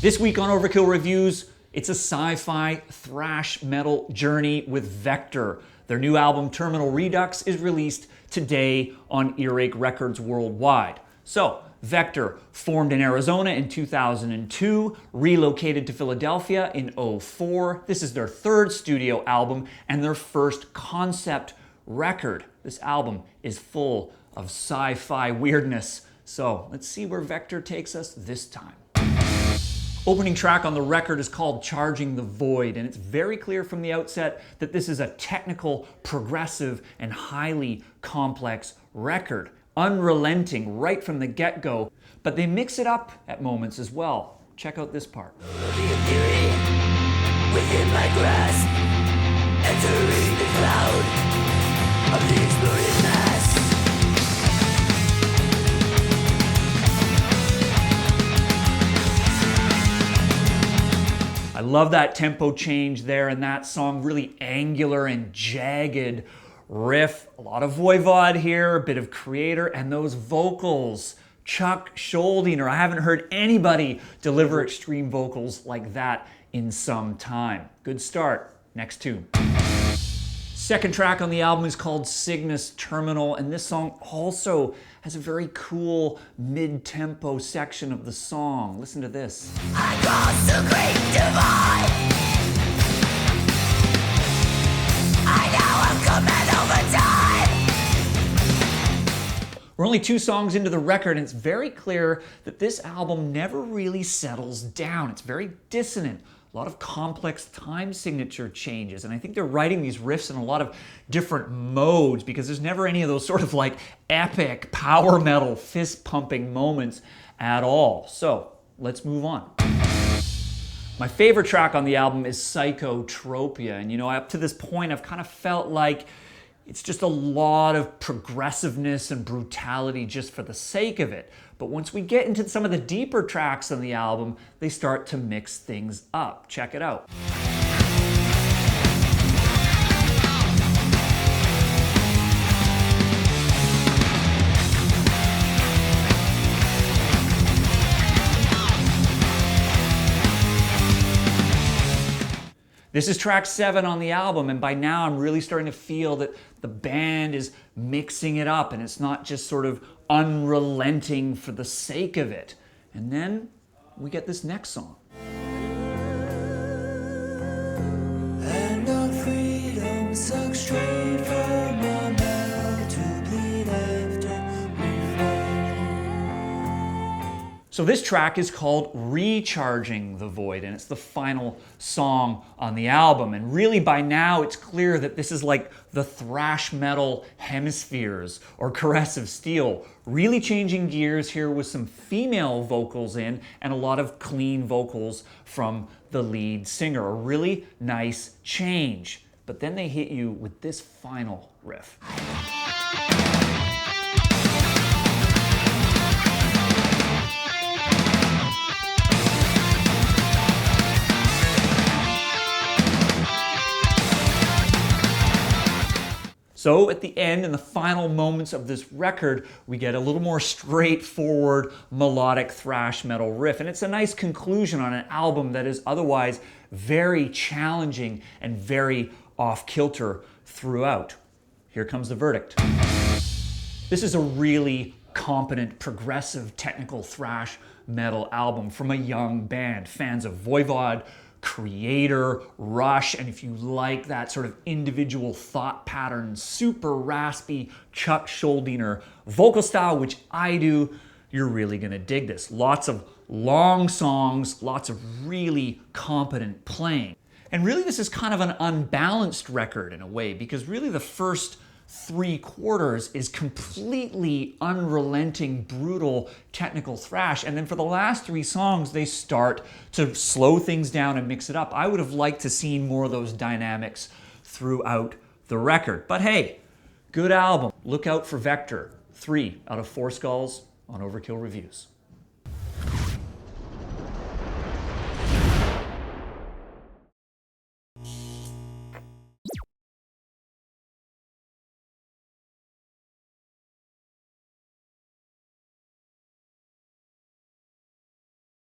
This week on Overkill Reviews, it's a sci-fi thrash metal journey with Vektor. Their new album, Terminal Redux, is released today on Earache Records worldwide. So, Vektor formed in Arizona in 2002, relocated to Philadelphia in 2004. This is their third studio album and their first concept record. This album is full of sci-fi weirdness. So, let's see where Vektor takes us this time. Opening track on the record is called Charging the Void, and it's very clear from the outset that this is a technical, progressive, and highly complex record. Unrelenting right from the get-go, but they mix it up at moments as well. Check out this part. Within my grasp, entering the cloud of the exploded mass. I love that tempo change there in that song, really angular and jagged riff. A lot of Voivod here, a bit of Creator, and those vocals. Chuck Schuldiner. I haven't heard anybody deliver extreme vocals like that in some time. Good start. Next tune. Second track on the album is called Cygnus Terminal, and this song also has a very cool mid-tempo section of the song. Listen to this. I cross the great divide. I now have command over time. We're only 2 songs into the record, and it's very clear that this album never really settles down. It's very dissonant. A lot of complex time signature changes, and I think they're writing these riffs in a lot of different modes because there's never any of those sort of like epic power metal fist pumping moments at all. So let's move on. My favorite track on the album is Psychotropia, and up to this point I've kind of felt like it's just a lot of progressiveness and brutality just for the sake of it. But once we get into some of the deeper tracks on the album, they start to mix things up. Check it out. This is track 7 on the album, and by now I'm really starting to feel that the band is mixing it up and it's not just sort of unrelenting for the sake of it. And then we get this next song. And our freedom sucks straight from our mouth to bleed after we fall. So this track is called Recharging the Void, and it's the final song on the album. And really by now it's clear that this is like the thrash metal hemispheres or Caress of Steel. Really changing gears here with some female vocals in and a lot of clean vocals from the lead singer. A really nice change. But then they hit you with this final riff. So at the end, in the final moments of this record, we get a little more straightforward melodic thrash metal riff. And it's a nice conclusion on an album that is otherwise very challenging and very off-kilter throughout. Here comes the verdict. This is a really competent, progressive, technical thrash metal album from a young band. Fans of Voivod, Creator, Rush, and if you like that sort of individual thought pattern, super raspy Chuck Schuldiner vocal style, which I do, you're really gonna dig this. Lots of long songs, lots of really competent playing. And really this is kind of an unbalanced record in a way, because really the first 3/4 is completely unrelenting, brutal, technical thrash. And then for the last 3 songs, they start to slow things down and mix it up. I would have liked to see more of those dynamics throughout the record. But hey, good album. Look out for Vektor. 3 out of 4 skulls on Overkill Reviews.